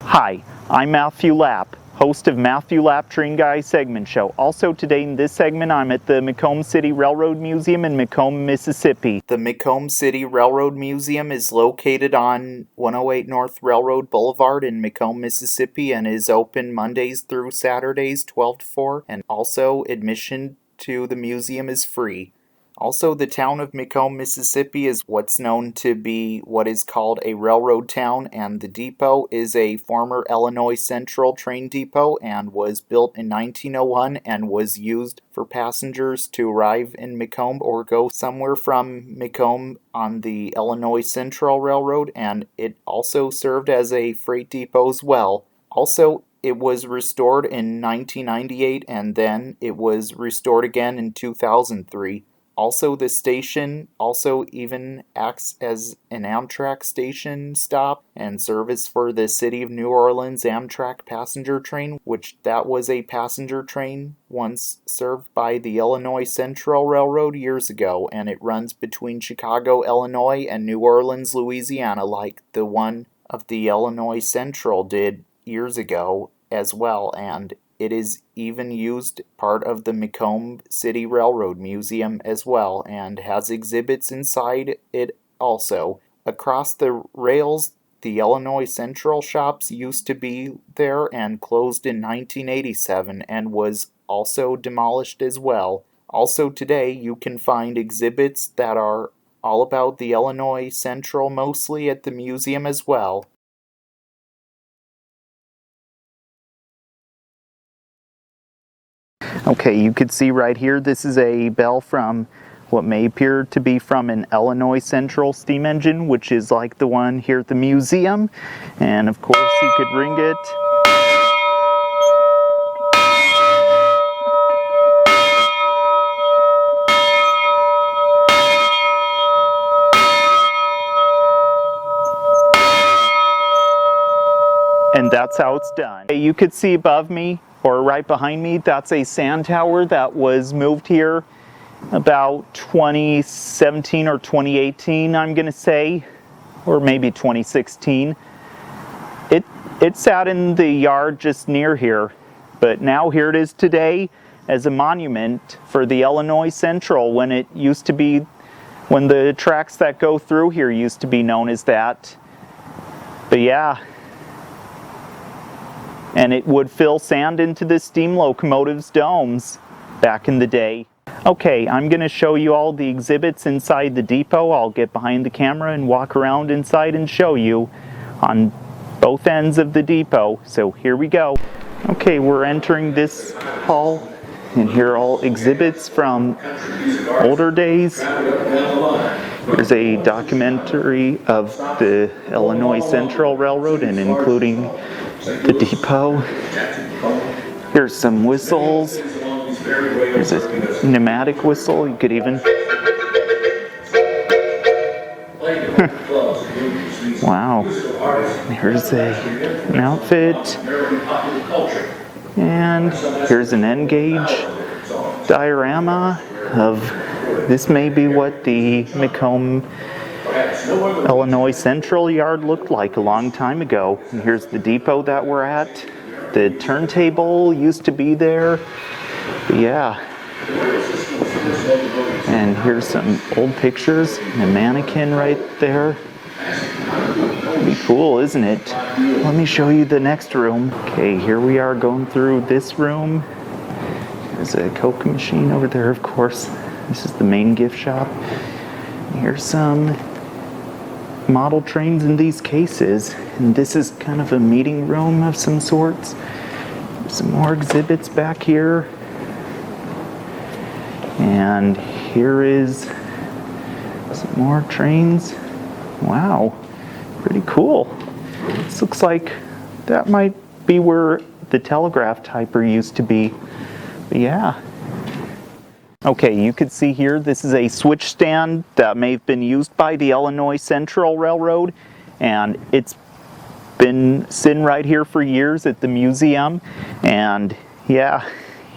Hi, I'm Matthew Lapp, host of Matthew Lapp Train Guy segment show. Also today in this segment, I'm at the McComb City Railroad Museum in McComb, Mississippi. The McComb City Railroad Museum is located on 108 North Railroad Boulevard in McComb, Mississippi, and is open Mondays through Saturdays 12 to 4, and also admission to the museum is free. Also, the town of McComb, Mississippi is what's known to be what is called a railroad town, and the depot is a former Illinois Central train depot and was built in 1901 and was used for passengers to arrive in McComb or go somewhere from McComb on the Illinois Central Railroad, and it also served as a freight depot as well. Also, it was restored in 1998 and then it was restored again in 2003. Also, the station also even acts as an Amtrak station stop and service for the City of New Orleans Amtrak passenger train, which that was a passenger train once served by the Illinois Central Railroad years ago, and it runs between Chicago, Illinois and New Orleans, Louisiana, like the one of the Illinois Central did years ago as well, and it is even used part of the McComb City Railroad Museum as well, and has exhibits inside it also. Across the rails, the Illinois Central shops used to be there and closed in 1987 and was also demolished as well. Also today, you can find exhibits that are all about the Illinois Central mostly at the museum as well. Okay, you could see right here, this is a bell from what may appear to be from an Illinois Central steam engine, which is like the one here at the museum. And of course, you could ring it. And that's how it's done. You could see above me, or right behind me, that's a sand tower that was moved here about 2017 or 2018, I'm gonna say, or maybe 2016. It sat in the yard just near here, but now here it is today as a monument for the Illinois Central when it used to be, when the tracks that go through here used to be known as that. But yeah. And it would fill sand into the steam locomotive's domes back in the day. Okay, I'm going to show you all the exhibits inside the depot. I'll get behind the camera and walk around inside and show you on both ends of the depot. So here we go. Okay, we're entering this hall, and here are all exhibits from older days. There's a documentary of the Illinois Central Railroad and including the depot. Here's some whistles. There's a pneumatic whistle. You could even... Wow. Here's an outfit. And here's an N gauge diorama of... This may be what the McComb Illinois Central Yard looked like a long time ago. And here's the depot that we're at. The turntable used to be there. But yeah. And here's some old pictures. And a mannequin right there. Pretty cool, isn't it? Let me show you the next room. Okay, here we are going through this room. There's a Coke machine over there, of course. This is the main gift shop. Here's some model trains in these cases, and this is kind of a meeting room of some sorts. Some more exhibits back here, and here is some more trains. Wow, pretty cool. This looks like that might be where the telegraph typer used to be. But yeah. Okay, you can see here, this is a switch stand that may have been used by the Illinois Central Railroad, and it's been sitting right here for years at the museum, and yeah,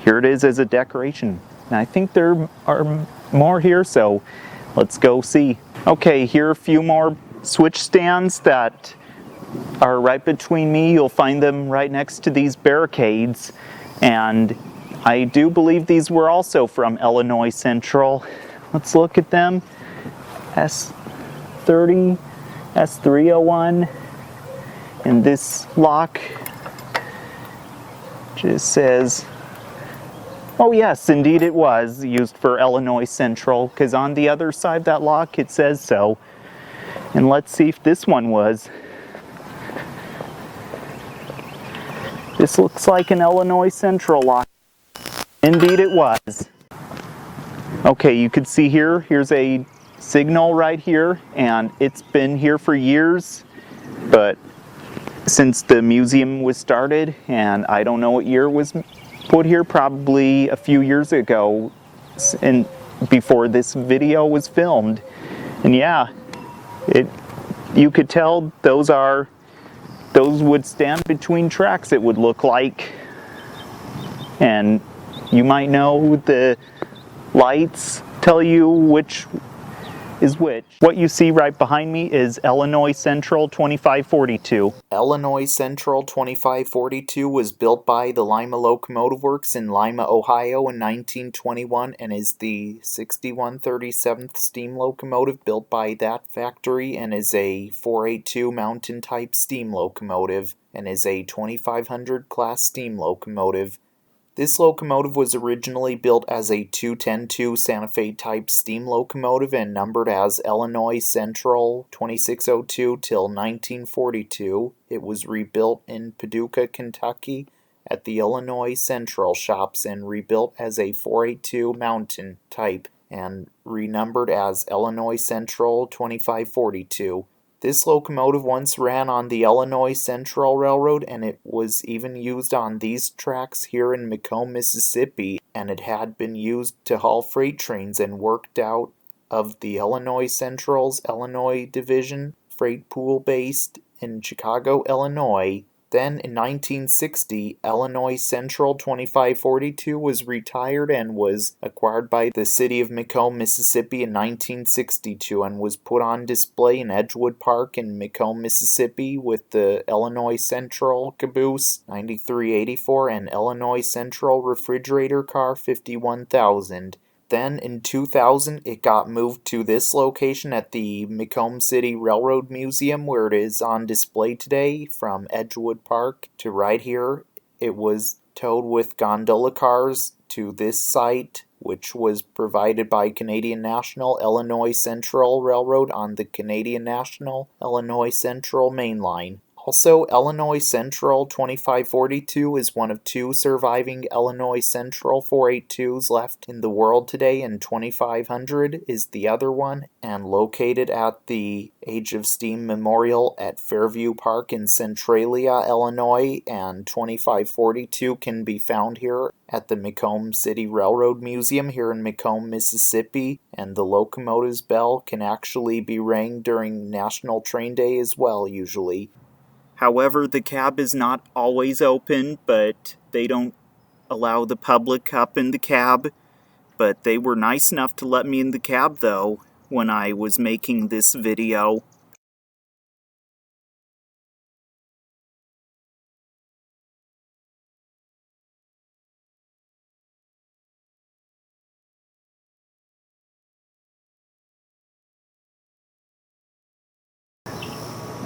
here it is as a decoration. And I think there are more here, so let's go see. Okay, here are a few more switch stands that are right between me. You'll find them right next to these barricades. And I do believe these were also from Illinois Central. Let's look at them. S30, S301, and this lock just says, oh yes, indeed it was used for Illinois Central, because on the other side of that lock it says so. And let's see if this one was. This looks like an Illinois Central lock. Indeed it was. Okay, you can see here's a signal right here, and it's been here for years, but since the museum was started, and I don't know what year it was put here, probably a few years ago, and before this video was filmed. And yeah, you could tell those would stand between tracks, it would look like. And you might know the lights tell you which is which. What you see right behind me is Illinois Central 2542. Illinois Central 2542 was built by the Lima Locomotive Works in Lima, Ohio in 1921 and is the 6137th steam locomotive built by that factory and is a 482 mountain type steam locomotive and is a 2500 class steam locomotive. This locomotive was originally built as a 210-2 Santa Fe type steam locomotive and numbered as Illinois Central 2602 till 1942. It was rebuilt in Paducah, Kentucky at the Illinois Central shops and rebuilt as a 482 mountain type and renumbered as Illinois Central 2542. This locomotive once ran on the Illinois Central Railroad, and it was even used on these tracks here in McComb, Mississippi, and it had been used to haul freight trains and worked out of the Illinois Central's Illinois Division freight pool based in Chicago, Illinois. Then in 1960, Illinois Central 2542 was retired and was acquired by the city of McComb, Mississippi in 1962 and was put on display in Edgewood Park in McComb, Mississippi with the Illinois Central Caboose 9384 and Illinois Central Refrigerator Car 51000. Then in 2000, it got moved to this location at the McComb City Railroad Museum where it is on display today from Edgewood Park to right here. It was towed with gondola cars to this site, which was provided by Canadian National Illinois Central Railroad on the Canadian National Illinois Central Main Line. Also, Illinois Central 2542 is one of two surviving Illinois Central 482s left in the world today, and 2500 is the other one, and located at the Age of Steam Memorial at Fairview Park in Centralia, Illinois, and 2542 can be found here at the McComb City Railroad Museum here in McComb, Mississippi, and the locomotive's bell can actually be rang during National Train Day as well, usually. However, the cab is not always open, but they don't allow the public up in the cab. But they were nice enough to let me in the cab, though, when I was making this video.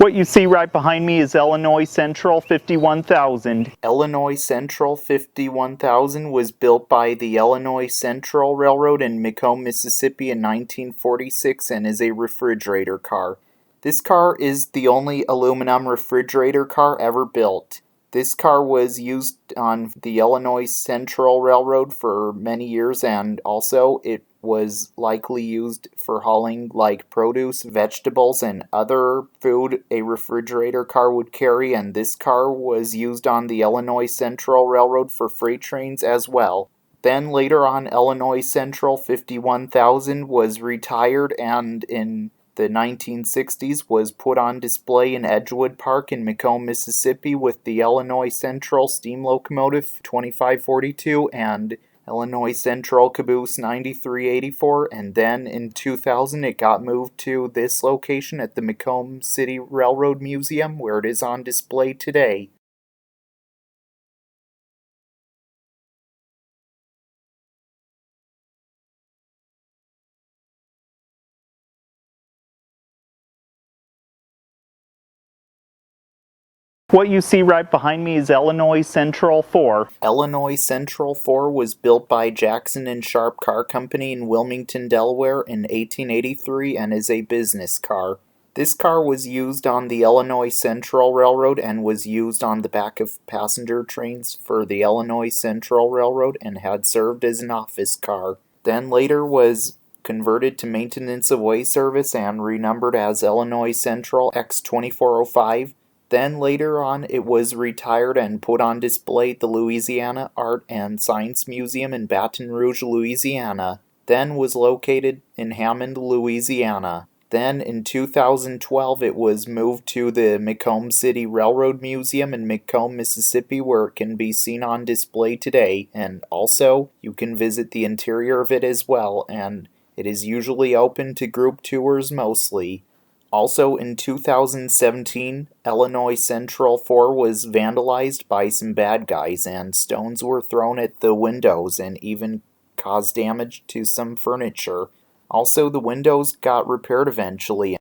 What you see right behind me is Illinois Central 51000. Illinois Central 51000 was built by the Illinois Central Railroad in McComb, Mississippi in 1946 and is a refrigerator car. This car is the only aluminum refrigerator car ever built. This car was used on the Illinois Central Railroad for many years, and also it was likely used for hauling like produce, vegetables, and other food a refrigerator car would carry, and this car was used on the Illinois Central Railroad for freight trains as well. Then later on, Illinois Central 51000 was retired and in the 1960s was put on display in Edgewood Park in McComb, Mississippi with the Illinois Central steam locomotive 2542 and Illinois Central Caboose 9384, and then in 2000 it got moved to this location at the McComb City Railroad Museum, where it is on display today. What you see right behind me is Illinois Central 4. Illinois Central 4 was built by Jackson and Sharp Car Company in Wilmington, Delaware in 1883 and is a business car. This car was used on the Illinois Central Railroad and was used on the back of passenger trains for the Illinois Central Railroad and had served as an office car. Then later was converted to maintenance of way service and renumbered as Illinois Central X2405. Then later on it was retired and put on display at the Louisiana Art and Science Museum in Baton Rouge, Louisiana. Then was located in Hammond, Louisiana. Then in 2012 it was moved to the McComb City Railroad Museum in McComb, Mississippi, where it can be seen on display today, and also you can visit the interior of it as well, and it is usually open to group tours mostly. Also in 2017, Illinois Central 4 was vandalized by some bad guys and stones were thrown at the windows and even caused damage to some furniture. Also, the windows got repaired eventually.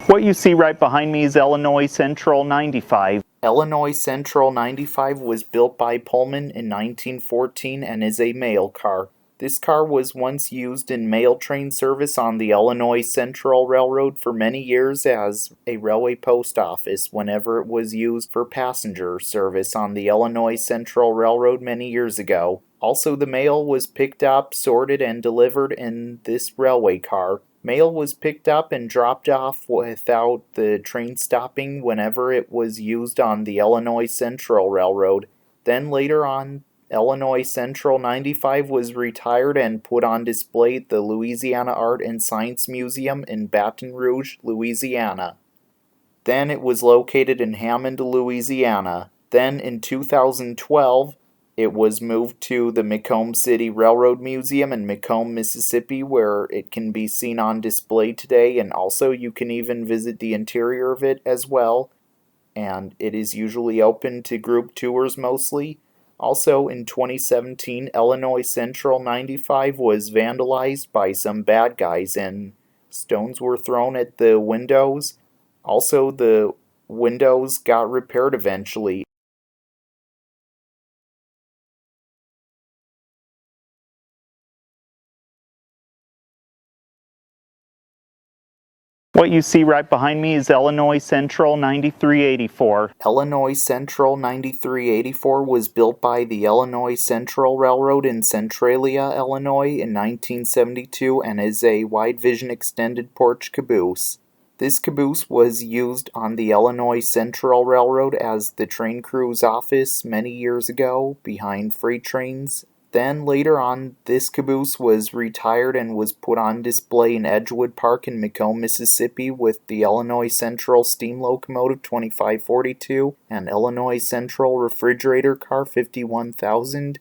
What you see right behind me is Illinois Central 95. Illinois Central 95 was built by Pullman in 1914 and is a mail car. This car was once used in mail train service on the Illinois Central Railroad for many years as a railway post office whenever it was used for passenger service on the Illinois Central Railroad many years ago. Also, the mail was picked up, sorted, and delivered in this railway car. Mail was picked up and dropped off without the train stopping whenever it was used on the Illinois Central Railroad. Then later on, Illinois Central 95 was retired and put on display at the Louisiana Art and Science Museum in Baton Rouge, Louisiana. Then it was located in Hammond, Louisiana. Then in 2012, it was moved to the McComb City Railroad Museum in McComb, Mississippi, where it can be seen on display today, and also you can even visit the interior of it as well, and it is usually open to group tours mostly. Also, in 2017, Illinois Central 95 was vandalized by some bad guys, and stones were thrown at the windows. Also, the windows got repaired eventually. What you see right behind me is Illinois Central 9384. Illinois Central 9384 was built by the Illinois Central Railroad in Centralia, Illinois in 1972 and is a wide vision extended porch caboose. This caboose was used on the Illinois Central Railroad as the train crew's office many years ago behind freight trains. Then later on, this caboose was retired and was put on display in Edgewood Park in McComb, Mississippi with the Illinois Central Steam Locomotive 2542 and Illinois Central Refrigerator Car 51000.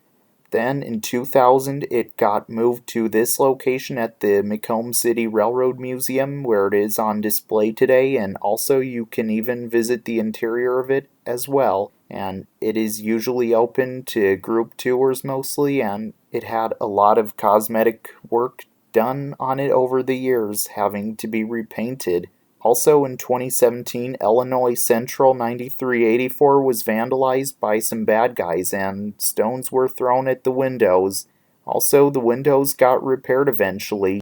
Then in 2000, it got moved to this location at the McComb City Railroad Museum where it is on display today, and also you can even visit the interior of it as well. And it is usually open to group tours mostly, and it had a lot of cosmetic work done on it over the years, having to be repainted. Also in 2017, Illinois Central 9384 was vandalized by some bad guys and stones were thrown at the windows. Also, the windows got repaired eventually.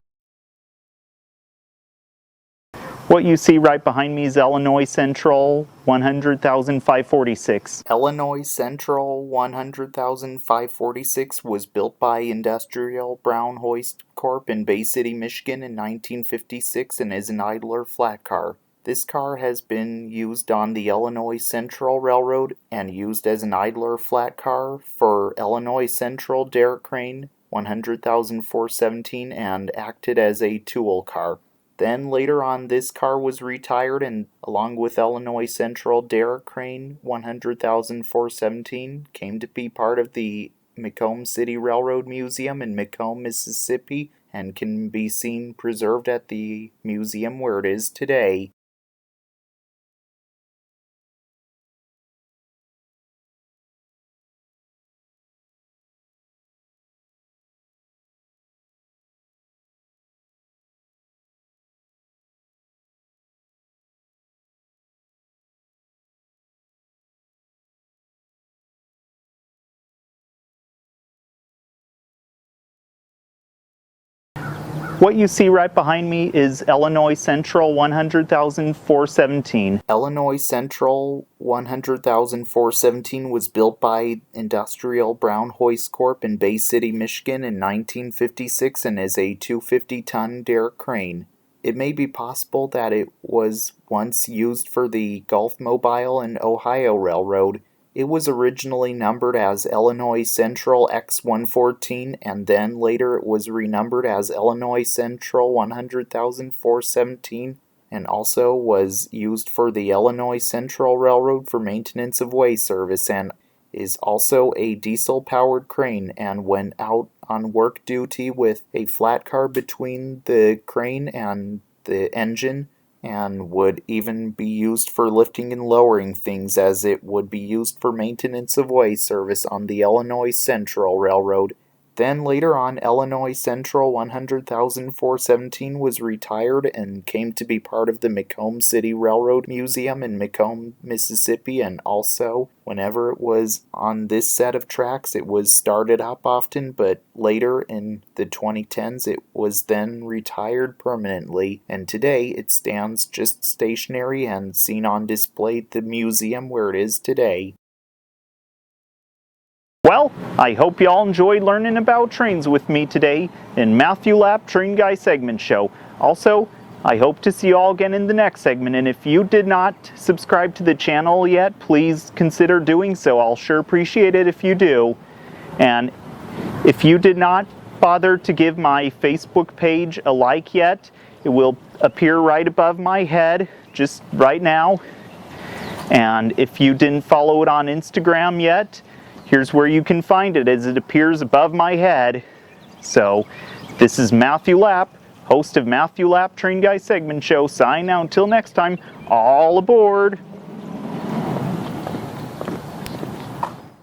What you see right behind me is Illinois Central 100,546. Illinois Central 100,546 was built by Industrial Brown Hoist Corp. In Bay City, Michigan in 1956 and is an idler flat car. This car has been used on the Illinois Central Railroad and used as an idler flat car for Illinois Central Derrick Crane 100,417 and acted as a tool car. Then later on this car was retired, and along with Illinois Central Derrick Crane 100,417 came to be part of the McComb City Railroad Museum in McComb, Mississippi, and can be seen preserved at the museum where it is today. What you see right behind me is Illinois Central 100,417. Illinois Central 100,417 was built by Industrial Brown Hoist Corp. In Bay City, Michigan in 1956 and is a 250-ton derrick crane. It may be possible that it was once used for the Gulf Mobile and Ohio Railroad. It was originally numbered as Illinois Central X114, and then later it was renumbered as Illinois Central 100,417, and also was used for the Illinois Central Railroad for maintenance of way service, and is also a diesel-powered crane, and went out on work duty with a flat car between the crane and the engine, and would even be used for lifting and lowering things, as it would be used for maintenance of way service on the Illinois Central Railroad. Then later on, Illinois Central 100,417 was retired and came to be part of the McComb City Railroad Museum in McComb, Mississippi, and also, whenever it was on this set of tracks, it was started up often, but later in the 2010s it was then retired permanently, and today it stands just stationary and seen on display at the museum where it is today. Well, I hope you all enjoyed learning about trains with me today in Matthew Lapp Train Guy segment show. Also, I hope to see you all again in the next segment, and if you did not subscribe to the channel yet, please consider doing so. I'll sure appreciate it if you do. And if you did not bother to give my Facebook page a like yet, it will appear right above my head just right now. And if you didn't follow it on Instagram yet, here's where you can find it, as it appears above my head. So, this is Matthew Lapp, host of Matthew Lapp Train Guy segment show, signing out until next time. All aboard!